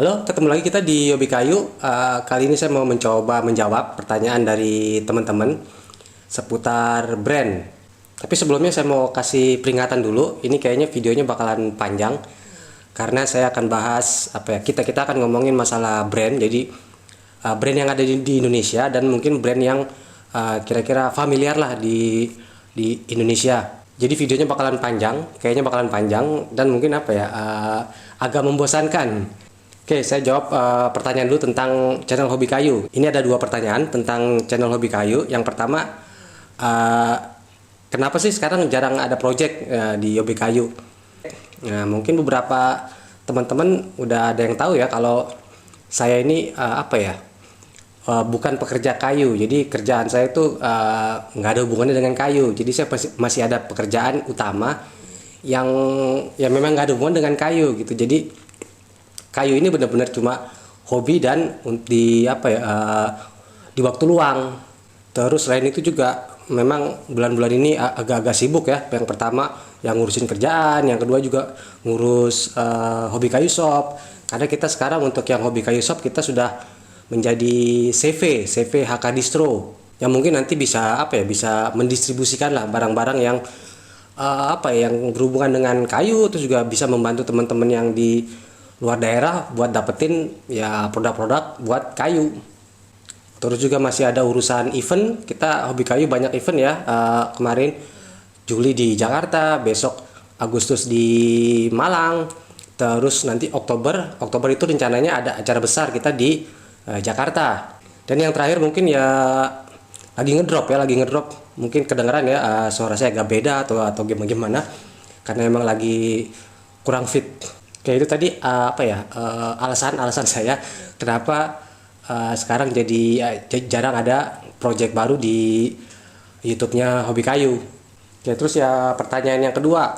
Halo, ketemu lagi kita di Hobi Kayu. Kali ini saya mau mencoba menjawab pertanyaan dari teman-teman seputar brand. Tapi sebelumnya saya mau kasih peringatan dulu. Ini kayaknya videonya bakalan panjang karena saya akan bahas apa ya? Kita akan ngomongin masalah brand. Jadi brand yang ada di Indonesia dan mungkin brand yang kira-kira familiar lah di Indonesia. Jadi videonya bakalan panjang, kayaknya bakalan panjang dan mungkin apa ya? Agak membosankan. Oke, saya jawab pertanyaan dulu tentang channel Hobi Kayu. Ini ada dua pertanyaan tentang channel Hobi Kayu. Yang pertama, uh, kenapa sih sekarang jarang ada project di Hobi Kayu? Nah, mungkin beberapa teman-teman udah ada yang tahu ya kalau saya ini apa ya, bukan pekerja kayu. Jadi kerjaan saya itu nggak ada hubungannya dengan kayu. Jadi saya masih ada pekerjaan utama yang ya memang nggak ada hubungan dengan kayu gitu. Jadi kayu ini benar-benar cuma hobi dan di apa ya di waktu luang. Terus selain itu juga memang bulan-bulan ini agak-agak sibuk ya. Yang pertama yang ngurusin kerjaan, yang kedua juga ngurus hobi kayu shop. Karena kita sekarang untuk yang hobi kayu shop kita sudah menjadi CV HK Distro yang mungkin nanti bisa apa ya bisa mendistribusikan lah barang-barang yang apa ya, yang berhubungan dengan kayu, terus juga bisa membantu teman-teman yang di luar daerah buat dapetin ya produk-produk buat kayu. Terus juga masih ada urusan event. Kita Hobi Kayu banyak event ya. Kemarin Juli di Jakarta, besok Agustus di Malang. Terus nanti Oktober itu rencananya ada acara besar kita di Jakarta. Dan yang terakhir mungkin ya lagi ngedrop. Mungkin kedengeran ya suara saya agak beda atau gimana karena emang lagi kurang fit. Kayak itu tadi apa ya alasan saya kenapa sekarang jadi jarang ada project baru di YouTube-nya Hobi Kayu. Ya, terus ya pertanyaan yang kedua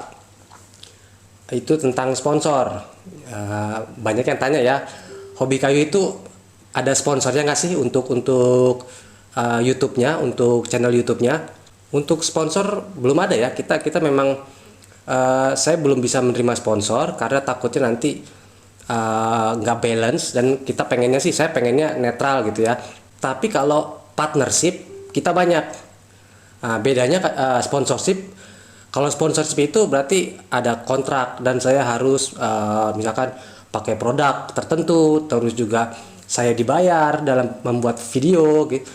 itu tentang sponsor. Banyak yang tanya ya, Hobi Kayu itu ada sponsornya nggak sih untuk YouTube-nya, untuk channel YouTube-nya? Untuk sponsor belum ada ya. Kita memang saya belum bisa menerima sponsor karena takutnya nanti nggak balance, dan kita pengennya sih saya pengennya netral gitu ya. Tapi kalau partnership kita banyak. Bedanya sponsorship, kalau sponsorship itu berarti ada kontrak dan saya harus misalkan pakai produk tertentu, terus juga saya dibayar dalam membuat video gitu.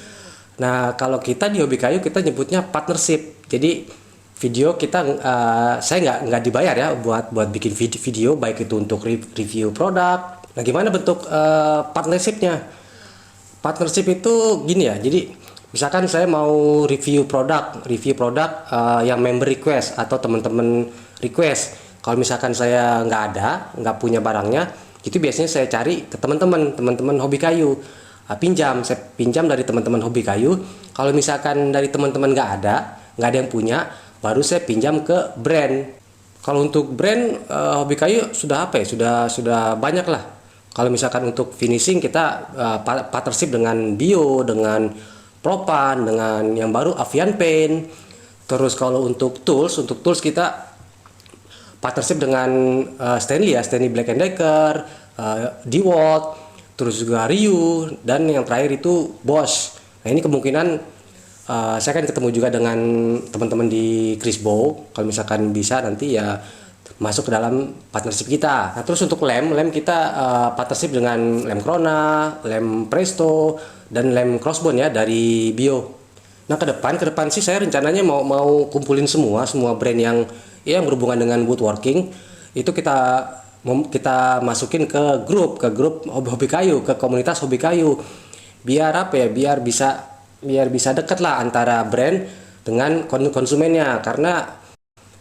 Nah, kalau kita di Hobi Kayu kita nyebutnya partnership. Jadi video kita saya nggak dibayar ya buat bikin video baik itu untuk review produk. Nah, gimana bentuk partnershipnya? Partnership itu gini ya. Jadi misalkan saya mau review produk yang member request atau teman-teman request. Kalau misalkan saya nggak punya barangnya, itu biasanya saya cari ke teman-teman Hobi Kayu. Saya pinjam dari teman-teman Hobi Kayu. Kalau misalkan dari teman-teman nggak ada yang punya, baru saya pinjam ke brand. Kalau untuk brand Hobi Kayu sudah apa ya, sudah banyak lah. Kalau misalkan untuk finishing kita partnership dengan Bio, dengan Propan, dengan yang baru Avian Paint. Terus kalau untuk tools kita partnership dengan Stanley Black and Decker, DeWalt, terus juga Ryu, dan yang terakhir itu Bosch. Nah, ini kemungkinan saya akan ketemu juga dengan teman-teman di Crisbo. Kalau misalkan bisa nanti ya masuk ke dalam partnership kita. Nah, terus untuk lem kita partnership dengan lem Krona, lem Presto, dan lem Crossbone ya dari Bio. Nah, ke depan sih saya rencananya mau kumpulin semua brand yang berhubungan dengan woodworking. Itu kita masukin ke grup Hobi Kayu, ke komunitas Hobi Kayu. Biar apa ya? Biar bisa deket lah antara brand dengan konsumennya. Karena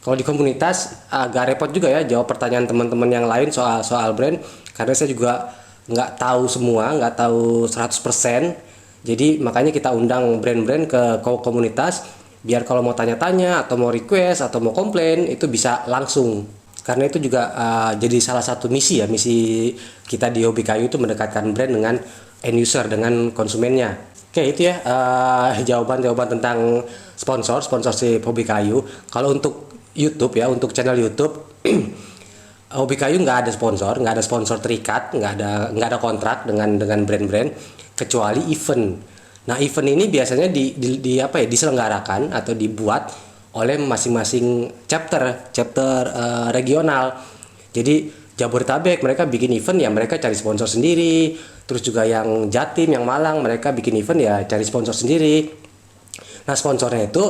kalau di komunitas agak repot juga ya jawab pertanyaan teman-teman yang lain soal brand, karena saya juga nggak tahu semua, nggak tahu 100%. Jadi makanya kita undang brand-brand ke komunitas biar kalau mau tanya-tanya atau mau request atau mau komplain itu bisa langsung. Karena itu juga jadi salah satu misi kita di Hobi Kayu itu mendekatkan brand dengan end user, dengan konsumennya. Oke, itu ya jawaban tentang sponsorship Hobi Kayu. Kalau untuk YouTube ya, untuk channel YouTube Hobi Kayu nggak ada sponsor terikat, nggak ada kontrak dengan brand-brand kecuali event. Nah, event ini biasanya apa ya, diselenggarakan atau dibuat oleh masing-masing chapter regional. Jadi Jabodetabek mereka bikin event ya mereka cari sponsor sendiri. Terus juga yang Jatim, yang Malang mereka bikin event ya cari sponsor sendiri. Nah, sponsornya itu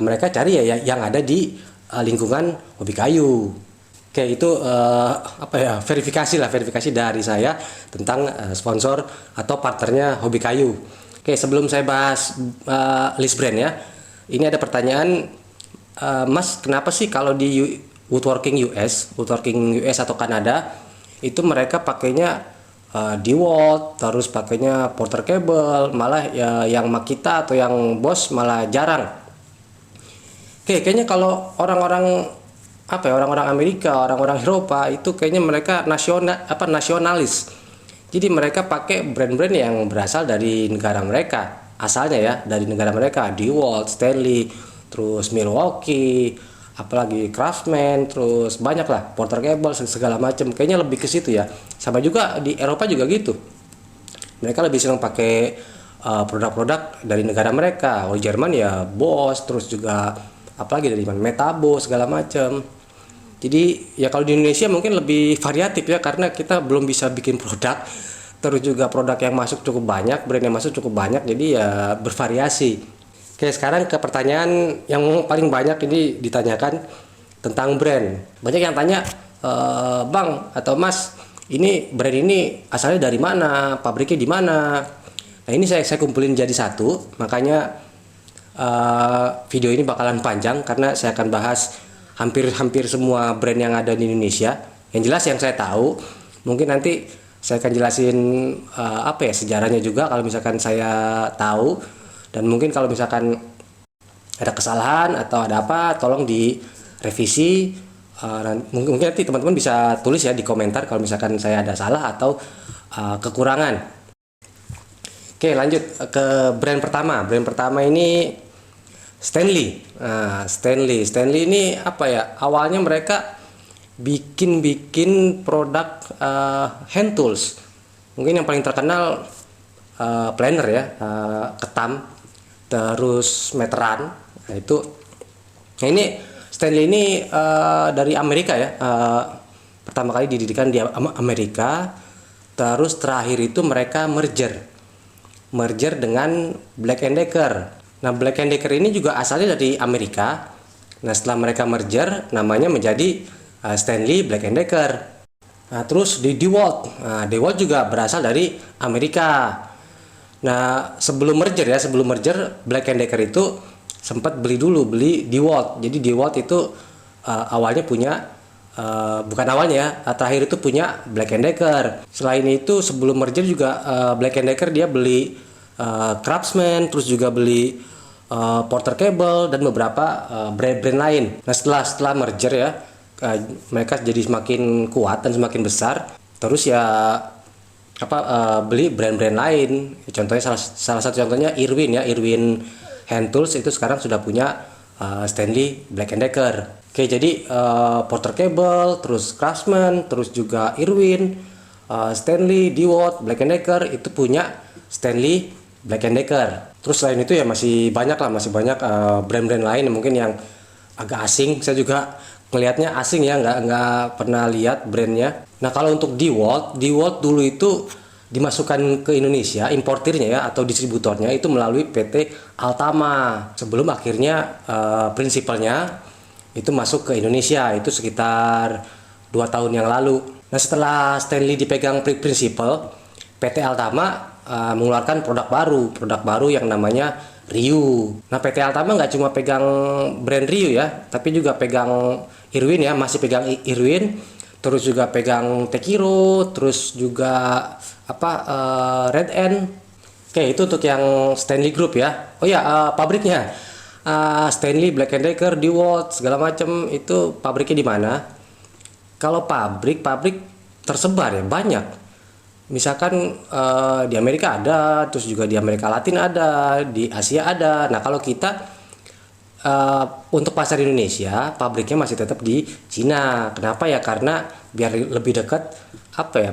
mereka cari ya yang ada di lingkungan Hobi Kayu. Oke, itu apa ya, verifikasi dari saya tentang sponsor atau partnernya Hobi Kayu. Oke, sebelum saya bahas list brand ya, ini ada pertanyaan, Mas, kenapa sih kalau di woodworking US atau Kanada itu mereka pakainya DeWalt, terus pakainya Porter Cable, malah ya, yang Makita atau yang Bosch malah jarang. Oke, kayaknya kalau orang-orang apa ya, orang-orang Amerika, orang-orang Eropa itu kayaknya mereka nasionalis. Jadi mereka pakai brand-brand yang berasal dari negara mereka, asalnya ya dari negara mereka, DeWalt, Stanley, terus Milwaukee, apalagi Craftsman, terus banyak lah Porter Cable segala macam. Kayaknya lebih ke situ ya. Sama juga di Eropa juga gitu. Mereka lebih senang pakai produk-produk dari negara mereka. Kalau Jerman ya Bosch, terus juga apalagi dari mana, Metabo segala macam. Jadi ya kalau di Indonesia mungkin lebih variatif ya karena kita belum bisa bikin produk, terus juga produk yang masuk cukup banyak, brand yang masuk cukup banyak, jadi ya bervariasi. Oke, sekarang ke pertanyaan yang paling banyak ini ditanyakan tentang brand. Banyak yang tanya, Bang atau Mas, ini brand ini asalnya dari mana, pabriknya di mana. Nah, ini saya kumpulin jadi satu, makanya video ini bakalan panjang karena saya akan bahas hampir semua brand yang ada di Indonesia. Yang jelas yang saya tahu, mungkin nanti saya akan jelasin apa ya, sejarahnya juga kalau misalkan saya tahu, dan mungkin kalau misalkan ada kesalahan atau ada apa tolong direvisi. Mungkin nanti teman-teman bisa tulis ya di komentar kalau misalkan saya ada salah atau kekurangan. Oke, lanjut ke brand pertama. Brand pertama ini Stanley. Nah, Stanley ini apa ya? Awalnya mereka bikin produk hand tools. Mungkin yang paling terkenal planer ya, ketam, terus meteran. Nah, itu. Nah, ini Stanley ini dari Amerika ya. Pertama kali didirikan di Amerika. Terus terakhir itu mereka merger dengan Black & Decker. Nah, Black & Decker ini juga asalnya dari Amerika. Nah, setelah mereka merger, namanya menjadi Stanley Black & Decker. Nah, terus di DeWalt. Nah, DeWalt juga berasal dari Amerika. Nah, sebelum merger Black & Decker itu sempat beli DeWalt. Jadi DeWalt itu awalnya punya bukan awalnya ya, terakhir itu punya Black & Decker. Selain itu sebelum merger juga Black & Decker dia beli Craftsman, terus juga beli Porter Cable dan beberapa brand-brand lain. Nah, setelah merger ya, mereka jadi semakin kuat dan semakin besar. Terus ya beli brand-brand lain. Contohnya salah satu contohnya Irwin Hand Tools itu sekarang sudah punya Stanley Black & Decker. Oke, jadi Porter Cable, terus Craftsman, terus juga Irwin, Stanley, DeWalt, Black & Decker itu punya Stanley Black & Decker. Terus selain itu ya masih banyak brand-brand lain mungkin yang agak asing. Saya juga ngelihatnya asing ya, nggak pernah lihat brandnya. Nah, kalau untuk DeWalt dulu itu dimasukkan ke Indonesia, importirnya ya atau distributornya itu melalui PT Altama. Sebelum akhirnya prinsipalnya itu masuk ke Indonesia, itu sekitar 2 tahun yang lalu. Nah, setelah Stanley dipegang prinsipal, PT Altama mengeluarkan produk baru yang namanya Ryu. Nah, PT Altama nggak cuma pegang brand Ryu ya, tapi juga pegang Irwin ya, masih pegang Irwin, terus juga pegang Tekiro, terus juga Red End. Oke, itu untuk yang Stanley Group ya. Oh ya, pabriknya Stanley, Black & Decker, DeWalt segala macam itu pabriknya di mana? Kalau pabrik tersebar ya banyak. Misalkan di Amerika ada, terus juga di Amerika Latin ada, di Asia ada. Nah, kalau kita untuk pasar Indonesia pabriknya masih tetap di Cina. Kenapa ya? Karena biar lebih dekat, apa ya,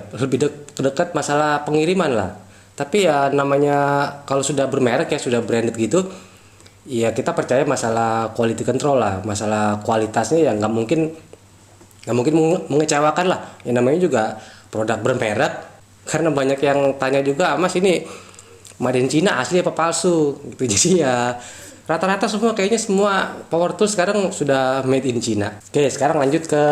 dekat masalah pengiriman lah. Tapi ya namanya kalau sudah bermerek ya, sudah branded gitu, ya kita percaya masalah quality control lah, masalah kualitasnya ya nggak mungkin mengecewakan lah. Yang namanya juga produk bermerek, karena banyak yang tanya juga, Mas ini made in China asli apa palsu gitu. Jadi ya rata-rata kayaknya semua power tools sekarang sudah made in China. Oke, sekarang lanjut ke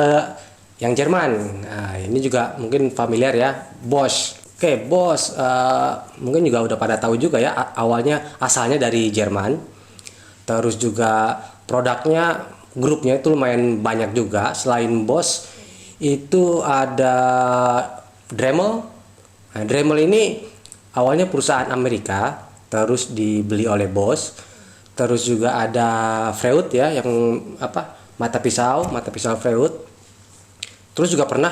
yang Jerman. Nah, ini juga mungkin familiar ya, Bosch. Oke, Bosch mungkin juga udah pada tahu juga ya, awalnya asalnya dari Jerman. Terus juga produknya, grupnya itu lumayan banyak juga. Selain Bosch itu ada Dremel. Nah, Dremel ini awalnya perusahaan Amerika, terus dibeli oleh Bosch. Terus juga ada Freud ya, yang mata pisau Freud. Terus juga pernah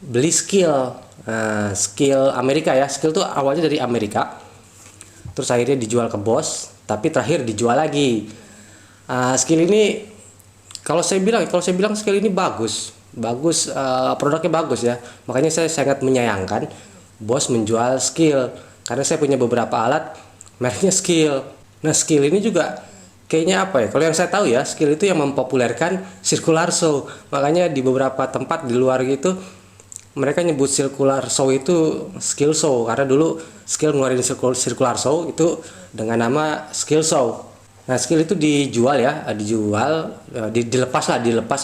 beli Skill. Nah, Skill Amerika ya, Skill tuh awalnya dari Amerika. Terus akhirnya dijual ke Bosch, tapi terakhir dijual lagi. Skill ini kalau saya bilang Skill ini bagus, produknya bagus ya. Makanya saya sangat menyayangkan Bosch menjual Skill, karena saya punya beberapa alat mereknya Skill. Nah, Skill ini juga kayaknya apa ya? Kalau yang saya tahu ya, Skill itu yang mempopulerkan circular saw. Makanya di beberapa tempat di luar gitu mereka nyebut circular saw itu skill saw, karena dulu Skill ngeluarin circular saw itu dengan nama skill saw. Nah, Skill itu dijual ya, dilepas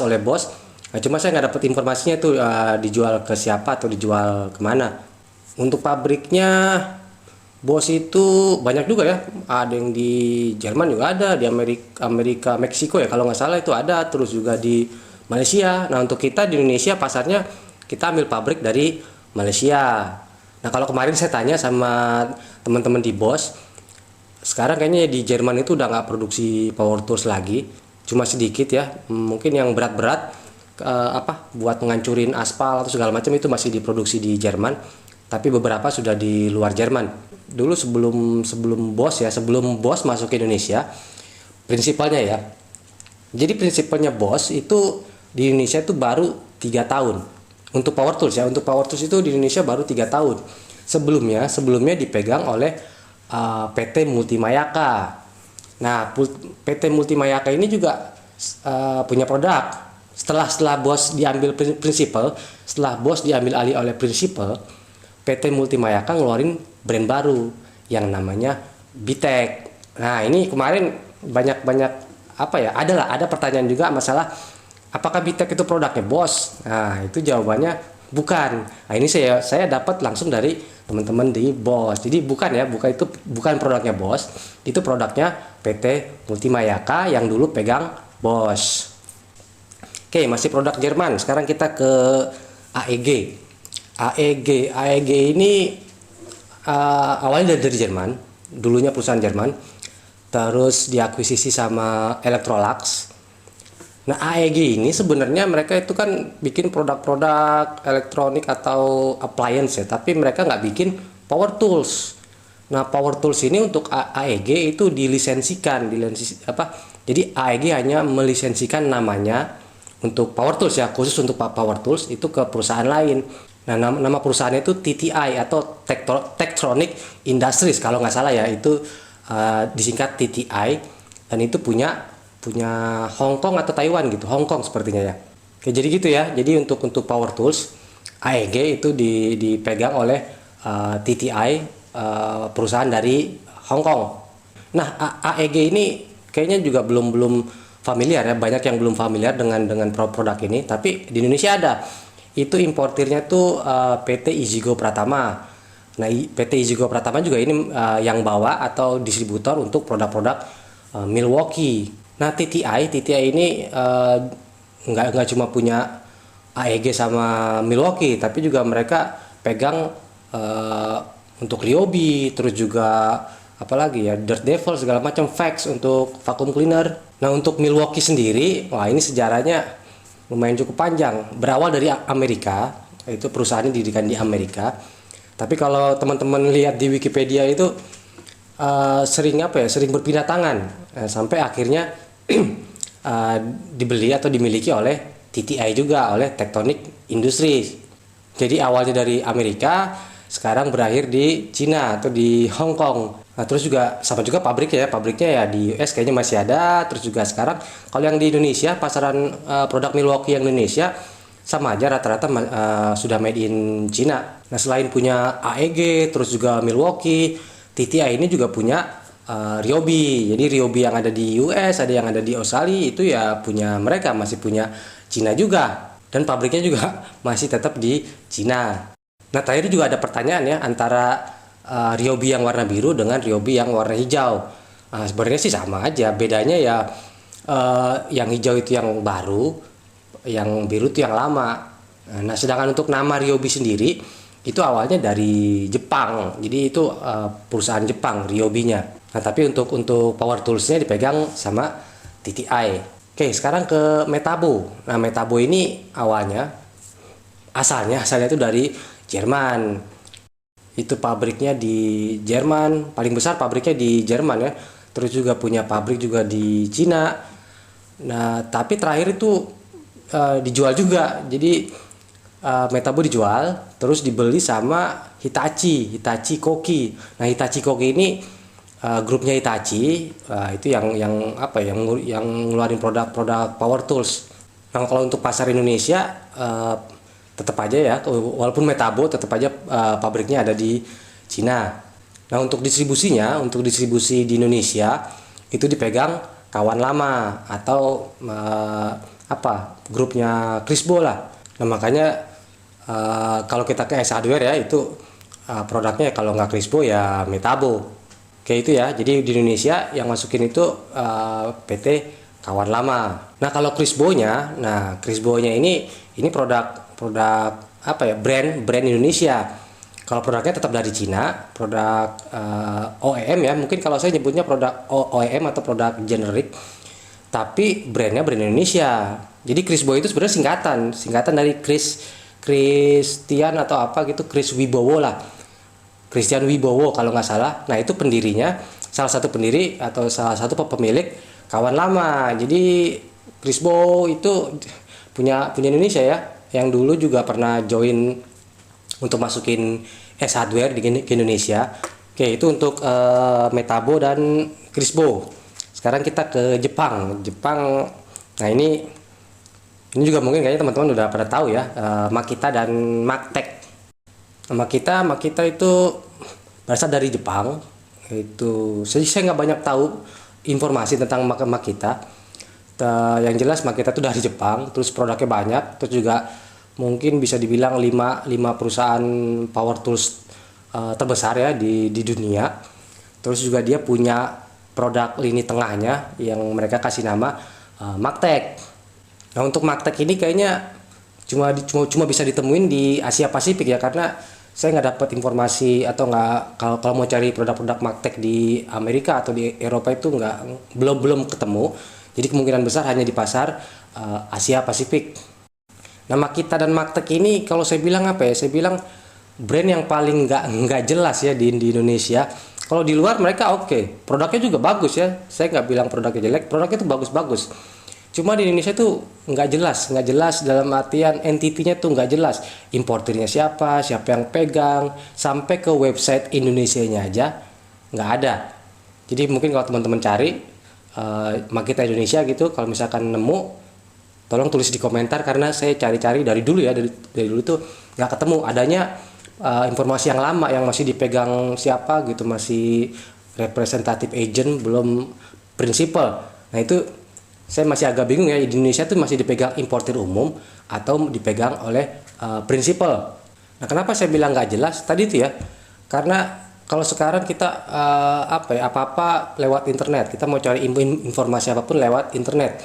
oleh Bosch. Nah, cuma saya nggak dapat informasinya tuh dijual ke siapa atau dijual kemana. Untuk pabriknya Bosch itu banyak juga ya, ada yang di Jerman juga ada, di Amerika Meksiko ya kalau nggak salah itu ada, terus juga di Malaysia. Nah, untuk kita di Indonesia pasarnya kita ambil pabrik dari Malaysia. Nah, kalau kemarin saya tanya sama teman-teman di Bosch, sekarang kayaknya di Jerman itu udah nggak produksi power tools lagi, cuma sedikit ya, mungkin yang berat-berat buat ngancurin aspal atau segala macam itu masih diproduksi di Jerman, tapi beberapa sudah di luar Jerman. Dulu sebelum Bosch masuk ke Indonesia, prinsipalnya ya. Jadi prinsipalnya Bosch itu di Indonesia itu baru 3 tahun. Untuk power tools ya, untuk power tools itu di Indonesia baru 3 tahun. Sebelumnya dipegang oleh PT Multimayaka. Nah, PT Multimayaka ini juga punya produk. Setelah Bosch diambil alih oleh Principal, PT Multimayaka ngeluarin brand baru yang namanya Bitek. Nah, ini kemarin banyak ada pertanyaan juga masalah apakah Bitek itu produknya Bosch. Nah, itu jawabannya bukan. Nah, ini saya dapat langsung dari teman-teman di Bosch. Jadi bukan produknya Bosch, itu produknya PT Multimayaka yang dulu pegang Bosch. Oke, masih produk Jerman. Sekarang kita ke AEG. AEG ini awalnya dari Jerman, dulunya perusahaan Jerman, terus diakuisisi sama Electrolux. Nah, AEG ini sebenarnya mereka itu kan bikin produk-produk elektronik atau appliance ya, tapi mereka nggak bikin power tools. Nah, power tools ini untuk AEG itu jadi AEG hanya melisensikan namanya untuk power tools ya, khusus untuk power tools itu ke perusahaan lain. Nah, nama perusahaannya itu TTI atau Tektronix Industries kalau nggak salah ya, itu disingkat TTI, dan itu punya Hong Kong atau Taiwan gitu, Hong Kong sepertinya ya. Oke, jadi gitu ya. Jadi untuk power tools AEG itu dipegang oleh TTI, perusahaan dari Hong Kong. Nah, AEG ini kayaknya juga belum familiar ya, banyak yang belum familiar dengan produk ini, tapi di Indonesia ada. Itu importirnya tuh PT Izigo Pratama. Nah, PT Izigo Pratama juga ini yang bawa atau distributor untuk produk-produk Milwaukee. Nah, TTI ini nggak cuma punya AEG sama Milwaukee, tapi juga mereka pegang untuk Ryobi, terus juga apalagi ya, Dirt Devil segala macam, Vax untuk vacuum cleaner. Nah, untuk Milwaukee sendiri, wah ini sejarahnya lumayan cukup panjang. Berawal dari Amerika, itu perusahaannya didirikan di Amerika. Tapi kalau teman-teman lihat di Wikipedia itu sering berpindah tangan, sampai akhirnya uh, dibeli atau dimiliki oleh TTI juga, oleh Tectonic Industries. Jadi awalnya dari Amerika, sekarang berakhir di Cina atau di Hong Kong. Nah, terus juga sama juga pabriknya ya di US kayaknya masih ada. Terus juga sekarang kalau yang di Indonesia, pasaran produk Milwaukee yang Indonesia sama aja rata-rata sudah made in Cina. Nah, selain punya AEG, terus juga Milwaukee, TTI ini juga punya Ryobi. Jadi Ryobi yang ada di US, ada yang ada di Australia, itu ya punya mereka, masih punya Cina juga. Dan pabriknya juga masih tetap di Cina. Nah, terakhir juga ada pertanyaan ya antara Ryobi yang warna biru dengan Ryobi yang warna hijau. Sebenarnya sih sama aja, bedanya ya yang hijau itu yang baru, yang biru itu yang lama. Nah, sedangkan untuk nama Ryobi sendiri itu awalnya dari Jepang, jadi itu perusahaan Jepang Ryobi-nya. Nah, tapi untuk power tools-nya dipegang sama TTI. Oke, sekarang ke Metabo. Nah, Metabo ini asalnya itu dari Jerman. Itu pabriknya di Jerman, paling besar pabriknya di Jerman ya. Terus juga punya pabrik juga di Cina. Nah, tapi terakhir itu dijual juga. Jadi Metabo dijual, terus dibeli sama Hitachi Koki. Nah, Hitachi Koki ini grupnya Hitachi, itu yang ngeluarin produk-produk power tools. Nah, kalau untuk pasar Indonesia tetap aja ya, walaupun Metabo tetap aja pabriknya ada di Cina. Nah, untuk distribusi di Indonesia itu dipegang kawan lama atau grupnya Crisbo lah. Nah, makanya kalau kita ke S Hardware ya itu produknya kalau nggak Crisbo ya Metabo. Kayak itu ya. Jadi di Indonesia yang masukin itu PT kawan lama. Nah, kalau Crisbo-nya ini produk brand Indonesia. Kalau produknya tetap dari Cina, produk OEM ya. Mungkin kalau saya nyebutnya produk OEM atau produk generik, tapi brand Indonesia. Jadi Crisbo itu sebenarnya singkatan dari Christian atau apa gitu, Chris Wibowo lah. Christian Wibowo kalau nggak salah. Nah, itu pendirinya, salah satu pendiri atau salah satu pemilik kawan lama. Jadi Crisbo itu punya Indonesia ya, yang dulu juga pernah join untuk masukin S Hardware di Indonesia. Oke, itu untuk Metabo dan Crisbo. Sekarang kita ke Jepang. Nah, ini juga mungkin kayaknya teman-teman udah pada tahu ya, Makita dan Maktek. Makita itu berasal dari Jepang. Itu saya nggak banyak tahu informasi tentang Makita. Yang jelas Makita itu dari Jepang, terus produknya banyak, terus juga mungkin bisa dibilang 5 perusahaan power tools terbesar ya di dunia. Terus juga dia punya produk lini tengahnya yang mereka kasih nama Maktek. Nah, untuk Maktek ini kayaknya cuma bisa ditemuin di Asia Pasifik ya, karena saya nggak dapat informasi atau nggak, kalau mau cari produk-produk Maktek di Amerika atau di Eropa itu belum ketemu. Jadi kemungkinan besar hanya di pasar Asia Pasifik. Nah, Makita dan Maktek ini kalau saya bilang saya bilang brand yang paling nggak jelas ya di Indonesia. Kalau di luar mereka oke, produknya juga bagus ya. Saya nggak bilang produknya jelek, produknya itu bagus-bagus. Cuma di Indonesia tuh nggak jelas dalam artian entitinya tuh nggak jelas. Importernya siapa yang pegang, sampai ke website Indonesianya aja nggak ada. Jadi mungkin kalau teman-teman cari Makita Indonesia gitu, kalau misalkan nemu, tolong tulis di komentar, karena saya cari-cari dari dulu ya, dari dulu tuh nggak ketemu adanya informasi yang lama yang masih dipegang siapa gitu, masih representative agent, belum prinsipal. Nah, itu saya masih agak bingung ya, di Indonesia tuh masih dipegang importir umum atau dipegang oleh prinsipal. Nah, kenapa saya bilang nggak jelas tadi itu ya, karena kalau sekarang kita apa-apa lewat internet, kita mau cari informasi apapun lewat internet.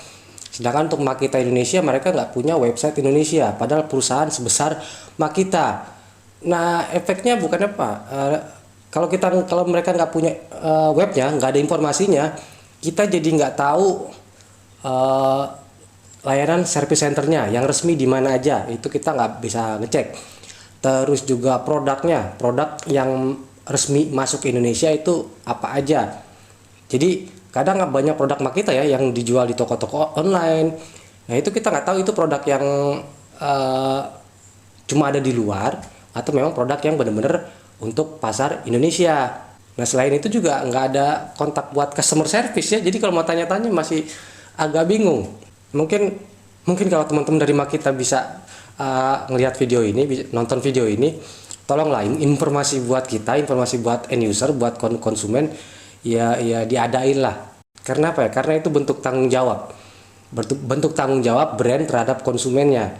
Sedangkan untuk Makita Indonesia mereka nggak punya website Indonesia, padahal perusahaan sebesar Makita. Nah, efeknya bukan apa? Kalau mereka nggak punya webnya, nggak ada informasinya, kita jadi nggak tahu layanan service centernya yang resmi di mana aja, itu kita nggak bisa ngecek. Terus juga produk yang resmi masuk ke Indonesia itu apa aja. Jadi kadang banyak produk Makita ya yang dijual di toko-toko online. Nah itu kita nggak tahu itu produk yang eh, cuma ada di luar atau memang produk yang benar-benar untuk pasar Indonesia. Nah selain itu juga nggak ada kontak buat customer service ya. Jadi kalau mau tanya-tanya masih agak bingung. Mungkin mungkin kalau teman-teman dari Makita bisa ngelihat video ini, nonton video ini, tolonglah informasi buat kita, informasi buat end user, buat konsumen, ya diadain lah. Karena apa ya? Karena itu bentuk tanggung jawab, bentuk tanggung jawab brand terhadap konsumennya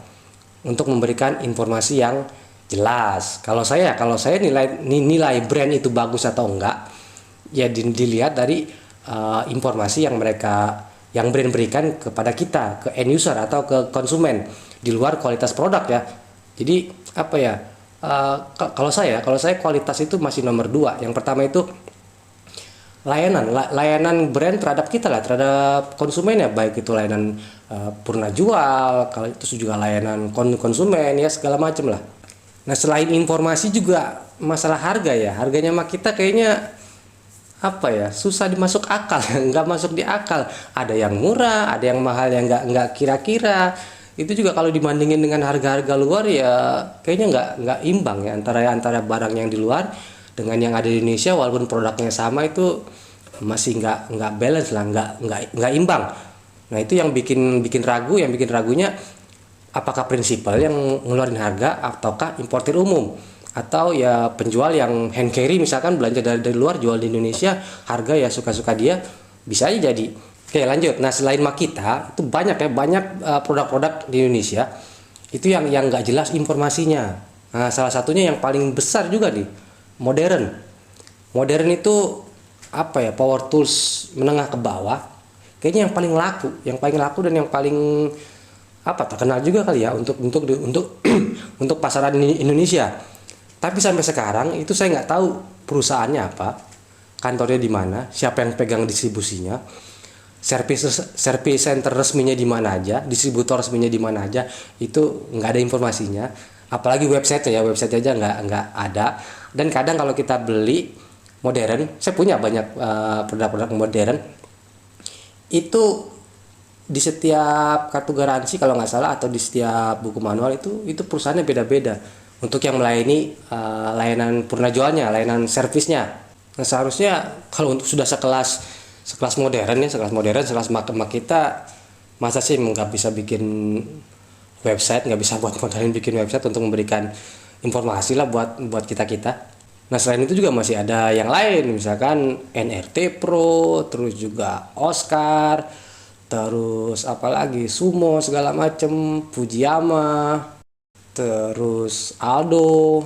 untuk memberikan informasi yang jelas. Kalau saya nilai brand itu bagus atau enggak, ya dilihat dari informasi yang brand berikan kepada kita, ke end user atau ke konsumen, di luar kualitas produk ya. Jadi apa ya? Kalau saya kualitas itu masih nomor dua. Yang pertama itu layanan brand terhadap kita lah, terhadap konsumen ya, baik itu layanan purna jual, kalau itu juga layanan konsumen ya, segala macam lah. Nah selain informasi juga masalah harga ya, harganya mah kita kayaknya apa ya, susah dimasuk akal, nggak masuk di akal. Ada yang murah, ada yang mahal, yang nggak kira-kira. Itu juga kalau dibandingin dengan harga-harga luar ya kayaknya nggak imbang ya, antara barang yang di luar dengan yang ada di Indonesia, walaupun produknya sama itu masih nggak balance lah, nggak imbang. Nah itu yang bikin ragunya apakah prinsipal yang ngeluarin harga ataukah importir umum, atau ya penjual yang hand carry, misalkan belanja dari luar jual di Indonesia, harga ya suka-suka dia, bisa aja jadi. Oke lanjut. Nah selain Makita itu banyak produk-produk di Indonesia itu yang nggak jelas informasinya. Nah salah satunya yang paling besar juga nih, modern itu apa ya, power tools menengah ke bawah, kayaknya yang paling laku dan yang paling apa, terkenal juga kali ya untuk untuk pasaran Indonesia. Tapi sampai sekarang itu saya nggak tahu perusahaannya apa, kantornya di mana, siapa yang pegang distribusinya, service center resminya di mana aja, distributor resminya di mana aja, itu nggak ada informasinya. Apalagi website aja nggak ada. Dan kadang kalau kita beli modern, saya punya banyak produk-produk modern itu, di setiap kartu garansi kalau nggak salah atau di setiap buku manual itu perusahaannya beda-beda untuk yang melayani layanan purna jualnya, layanan servisnya. Nah seharusnya kalau untuk sudah sekelas Makita, masa sih nggak bisa bikin website, nggak bisa buat modalin bikin website untuk memberikan informasi lah buat kita. Nah selain itu juga masih ada yang lain, misalkan NRT Pro, terus juga Oscar, terus apalagi Sumo segala macem, Fujiyama, terus Aldo,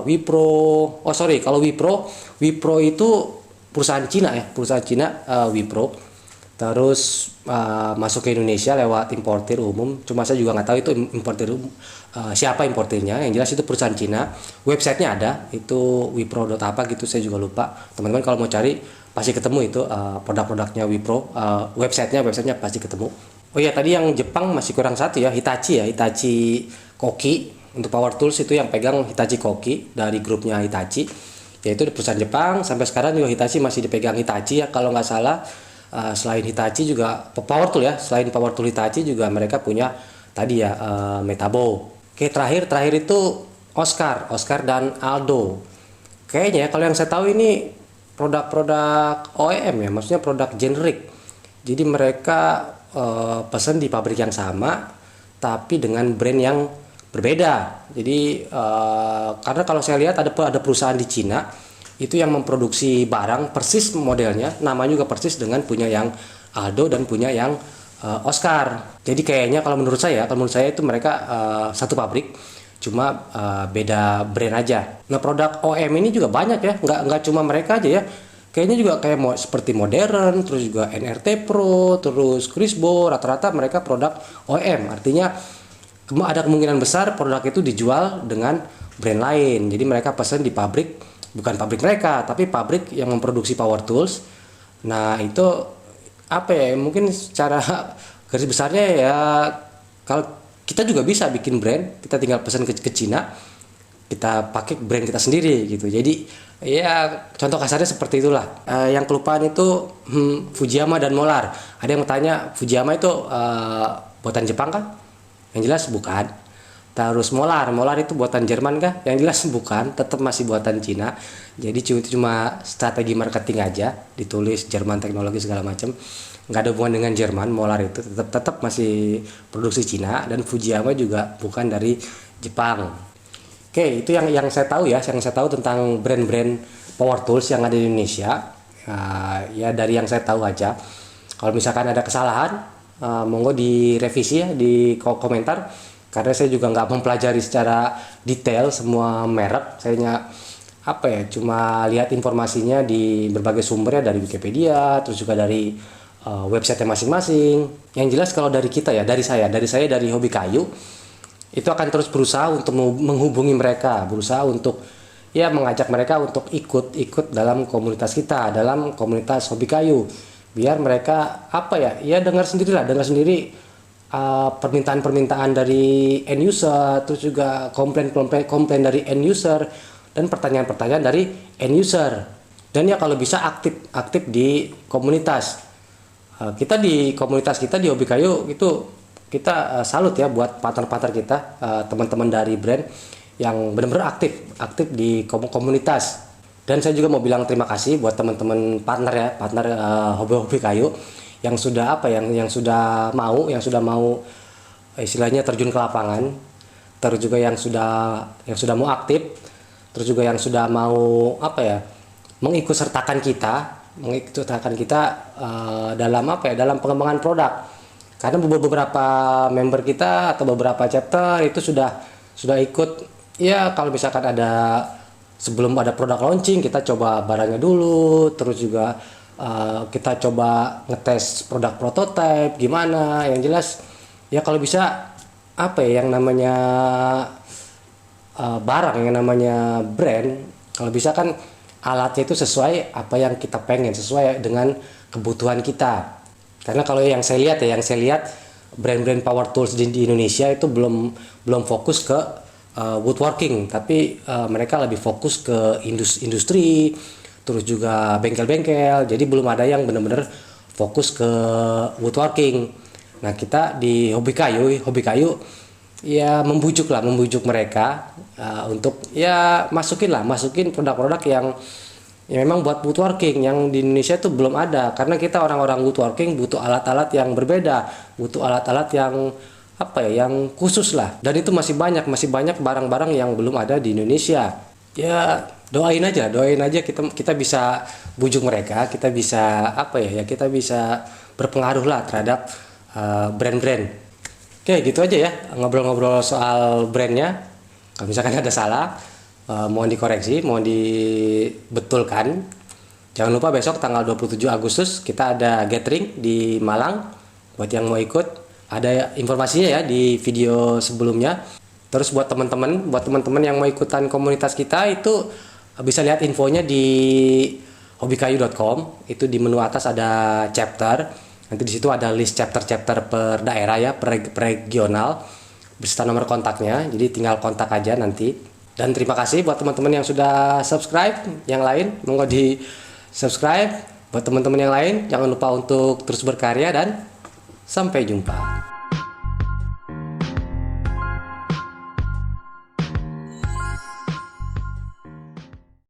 Wipro. Oh sorry, kalau Wipro itu perusahaan Cina ya, Wipro. Terus masuk ke Indonesia lewat importir umum. Cuma saya juga nggak tahu itu siapa importirnya. Yang jelas itu perusahaan Cina. Websitenya ada, itu wipro. Apa gitu, saya juga lupa. Teman-teman kalau mau cari pasti ketemu itu produk-produknya Wipro. Websitenya pasti ketemu. Oh iya, tadi yang Jepang masih kurang satu ya, Hitachi Koki. Untuk power tools itu yang pegang Hitachi Koki dari grupnya Hitachi, yaitu perusahaan Jepang. Sampai sekarang juga Hitachi masih dipegang Hitachi ya kalau nggak salah. Selain Hitachi juga power tool ya, selain power tool Hitachi juga mereka punya tadi ya Metabo. Oke, terakhir itu Oscar dan Aldo. Kayaknya kalau yang saya tahu ini produk-produk OEM ya, maksudnya produk generik. Jadi mereka pesan di pabrik yang sama tapi dengan brand yang berbeda. Jadi karena kalau saya lihat ada perusahaan di Cina itu yang memproduksi barang persis modelnya, namanya juga persis dengan punya yang Aldo dan punya yang Oscar. Jadi kayaknya kalau menurut saya itu mereka satu pabrik, cuma beda brand aja. Nah produk OEM ini juga banyak ya, nggak cuma mereka aja ya. Kayaknya juga kayak seperti Modern, terus juga NRT Pro, terus Crisbo, rata-rata mereka produk OEM. Artinya ada kemungkinan besar produk itu dijual dengan brand lain. Jadi mereka pesan di pabrik, bukan pabrik mereka, tapi pabrik yang memproduksi power tools. Nah itu apa ya, mungkin secara garis besarnya ya, kalau kita juga bisa bikin brand, kita tinggal pesan ke Cina, kita pakai brand kita sendiri gitu. Jadi ya contoh kasarnya seperti itulah. Yang kelupaan itu Fujiyama dan Molar. Ada yang bertanya Fujiyama itu buatan Jepang kan? Yang jelas bukan. Terus Molar itu buatan Jerman kah? Yang jelas bukan, tetap masih buatan Cina. Jadi itu cuma strategi marketing aja, ditulis Jerman teknologi segala macam. Nggak ada hubungan dengan Jerman. Molar itu tetap masih produksi Cina, dan Fujiyama juga bukan dari Jepang. Oke, itu yang saya tahu ya, yang saya tahu tentang brand-brand power tools yang ada di Indonesia. Ya dari yang saya tahu aja. Kalau misalkan ada kesalahan, monggo direvisi ya di komentar. Karena saya juga nggak mempelajari secara detail semua merek. Saya cuma lihat informasinya di berbagai sumber ya, dari Wikipedia, terus juga dari website masing-masing. Yang jelas kalau dari kita ya, dari saya dari Hobi Kayu, itu akan terus berusaha untuk menghubungi mereka, berusaha untuk ya mengajak mereka untuk ikut dalam komunitas kita, dalam komunitas Hobi Kayu, biar mereka dengar sendiri permintaan-permintaan dari end user, terus juga komplain dari end user, dan pertanyaan-pertanyaan dari end user. Dan ya kalau bisa aktif di komunitas. Kita di komunitas kita di Hobi Kayu itu kita salut ya buat partner-partner kita, teman-teman dari brand yang benar-benar aktif di komunitas. Dan saya juga mau bilang terima kasih buat teman-teman partner Hobi Kayu yang sudah yang sudah mau istilahnya terjun ke lapangan, terus juga yang sudah mau aktif, terus juga yang sudah mau mengikut sertakan kita dalam pengembangan produk. Karena beberapa member kita atau beberapa chapter itu sudah ikut ya. Kalau misalkan sebelum ada produk launching, kita coba barangnya dulu, terus juga kita coba ngetes produk prototype gimana. Yang jelas ya kalau bisa yang namanya barang, yang namanya brand, kalau bisa kan alatnya itu sesuai apa yang kita pengen, sesuai dengan kebutuhan kita. Karena kalau yang saya lihat brand-brand power tools di Indonesia itu belum fokus ke woodworking, tapi mereka lebih fokus ke industri, terus juga bengkel-bengkel. Jadi belum ada yang benar-benar fokus ke woodworking. Nah, kita di Hobi Kayu ya membujuk mereka untuk ya masukin produk-produk yang memang buat woodworking yang di Indonesia itu belum ada. Karena kita orang-orang woodworking butuh alat-alat yang berbeda, butuh alat-alat yang yang khusus lah. Dan itu masih banyak barang-barang yang belum ada di Indonesia. Ya doain aja kita bisa bujuk mereka, kita bisa kita bisa berpengaruh lah terhadap brand-brand. Oke, gitu aja ya ngobrol-ngobrol soal brandnya. Kalau misalkan ada salah, mohon dikoreksi, mohon dibetulkan. Jangan lupa besok tanggal 27 Agustus kita ada gathering di Malang. Buat yang mau ikut, ada informasinya ya di video sebelumnya. Terus buat teman-teman yang mau ikutan komunitas kita itu bisa lihat infonya di hobikayu.com. Itu di menu atas ada chapter. Nanti di situ ada list chapter-chapter per daerah ya, per regional, beserta nomor kontaknya. Jadi tinggal kontak aja nanti. Dan terima kasih buat teman-teman yang sudah subscribe. Yang lain monggo di subscribe. Buat teman-teman yang lain jangan lupa untuk terus berkarya dan sampai jumpa.